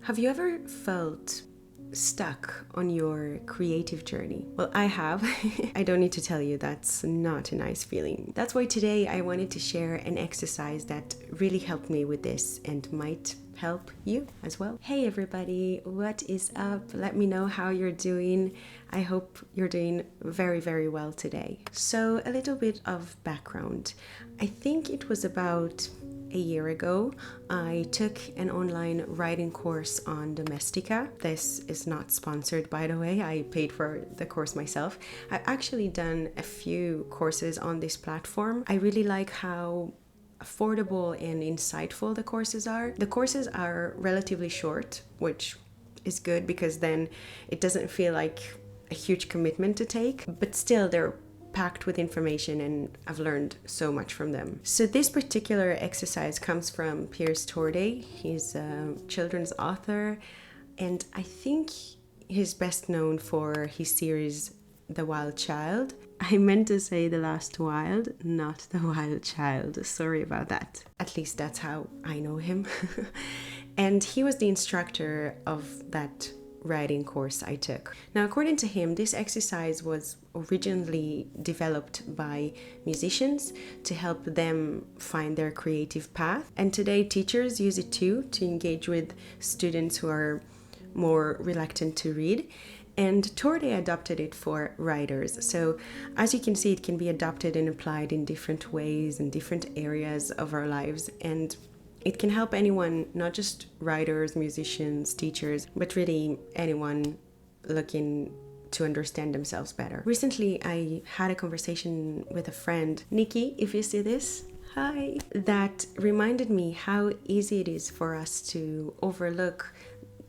Have you ever felt stuck on your creative journey? Well, I have. I don't need to tell you that's not a nice feeling. That's why today I wanted to share an exercise that really helped me with this and might help you as well. Hey everybody, what is up? Let me know how you're doing. I hope you're doing very, very well today. So a little bit of background. I think it was about a year ago, I took an online writing course on Domestika. This is not sponsored, by the way. I paid for the course myself. I've actually done a few courses on this platform. I really like how affordable and insightful the courses are. The courses are relatively short, which is good because then it doesn't feel like a huge commitment to take, but still they're packed with information and I've learned so much from them. So this particular exercise comes from Piers Torday. He's a children's author and I think he's best known for his series The Wild Child. I meant to say The Last Wild, not The Wild Child. Sorry about that. At least that's how I know him. And he was the instructor of that writing course I took. Now, according to him, this exercise was originally developed by musicians to help them find their creative path. And today teachers use it too to engage with students who are more reluctant to read. And Torday adopted it for writers. So as you can see, it can be adopted and applied in different ways in different areas of our lives. And it can help anyone, not just writers, musicians, teachers, but really anyone looking to understand themselves better. Recently, I had a conversation with a friend, Nikki, if you see this, hi, that reminded me how easy it is for us to overlook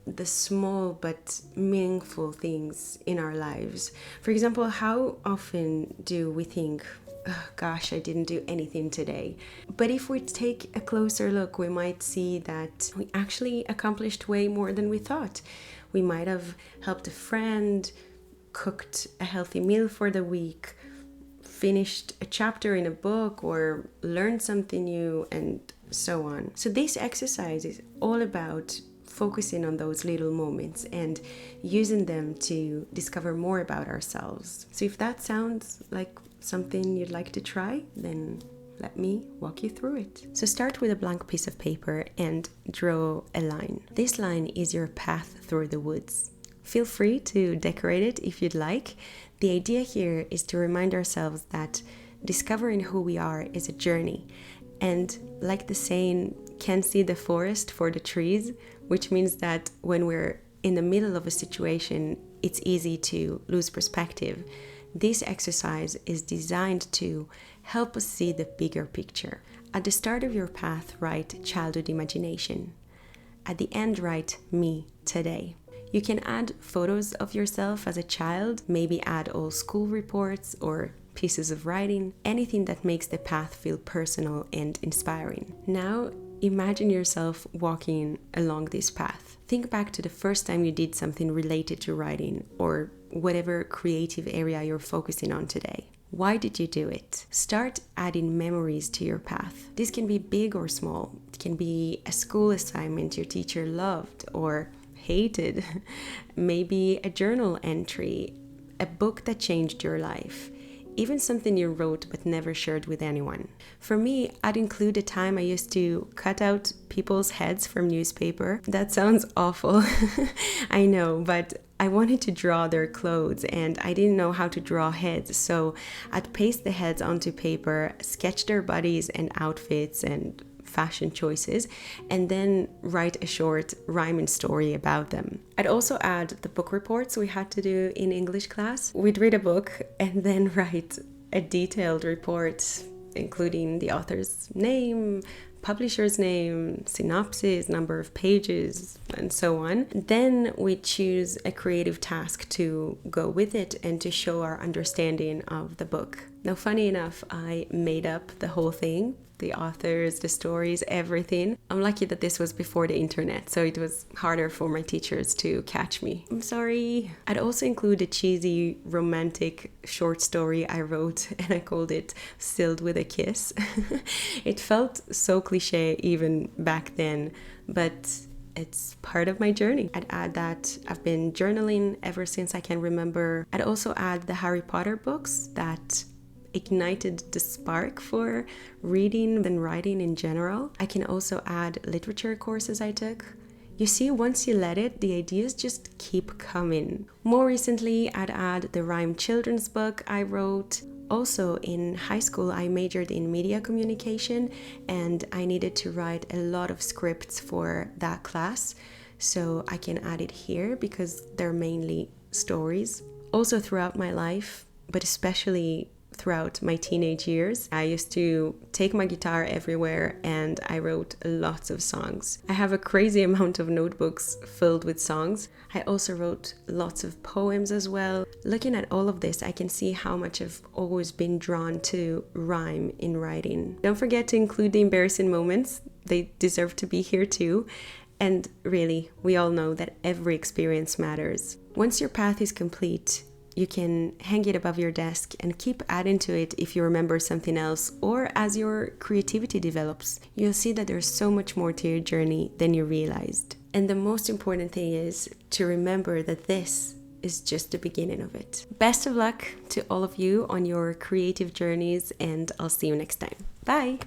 the small but meaningful things in our lives. For example, how often do we think, oh, gosh, I didn't do anything today. But if we take a closer look, we might see that we actually accomplished way more than we thought. We might have helped a friend, cooked a healthy meal for the week, finished a chapter in a book, or learned something new, and so on. So this exercise is all about focusing on those little moments and using them to discover more about ourselves. So if that sounds like something you'd like to try, then let me walk you through it. So start with a blank piece of paper and draw a line. This line is your path through the woods. Feel free to decorate it if you'd like. The idea here is to remind ourselves that discovering who we are is a journey. And like the saying, can't see the forest for the trees, which means that when we're in the middle of a situation, it's easy to lose perspective. This exercise is designed to help us see the bigger picture. At the start of your path, write childhood imagination. At the end, write me today. You can add photos of yourself as a child, maybe add old school reports or pieces of writing, anything that makes the path feel personal and inspiring. Now, imagine yourself walking along this path. Think back to the first time you did something related to writing or whatever creative area you're focusing on today. Why did you do it? Start adding memories to your path. This can be big or small. It can be a school assignment your teacher loved or hated, maybe a journal entry, a book that changed your life, even something you wrote but never shared with anyone. For me, I'd include a time I used to cut out people's heads from newspaper. That sounds awful, I know, but I wanted to draw their clothes and I didn't know how to draw heads, so I'd paste the heads onto paper, sketch their bodies and outfits and fashion choices, and then write a short rhyming story about them. I'd also add the book reports we had to do in English class. We'd read a book and then write a detailed report, including the author's name, publisher's name, synopsis, number of pages, and so on. Then we choose a creative task to go with it and to show our understanding of the book. Now, funny enough, I made up the whole thing, the authors, the stories, everything. I'm lucky that this was before the internet, so it was harder for my teachers to catch me. I'm sorry. I'd also include a cheesy romantic short story I wrote, and I called it Sealed with a Kiss. It felt so cliche even back then, but it's part of my journey. I'd add that I've been journaling ever since I can remember. I'd also add the Harry Potter books that ignited the spark for reading and writing in general. I can also add literature courses I took. You see, once you let it, the ideas just keep coming. More recently, I'd add the rhymed children's book I wrote. Also, in high school, I majored in media communication and I needed to write a lot of scripts for that class. So I can add it here because they're mainly stories. Also, throughout my life, but especially throughout my teenage years, I used to take my guitar everywhere and I wrote lots of songs. I have a crazy amount of notebooks filled with songs. I also wrote lots of poems as well. Looking at all of this, I can see how much I've always been drawn to rhyme in writing. Don't forget to include the embarrassing moments. They deserve to be here too. And really, we all know that every experience matters. Once your path is complete, you can hang it above your desk and keep adding to it if you remember something else, or as your creativity develops, you'll see that there's so much more to your journey than you realized. And the most important thing is to remember that this is just the beginning of it. Best of luck to all of you on your creative journeys, and I'll see you next time. Bye!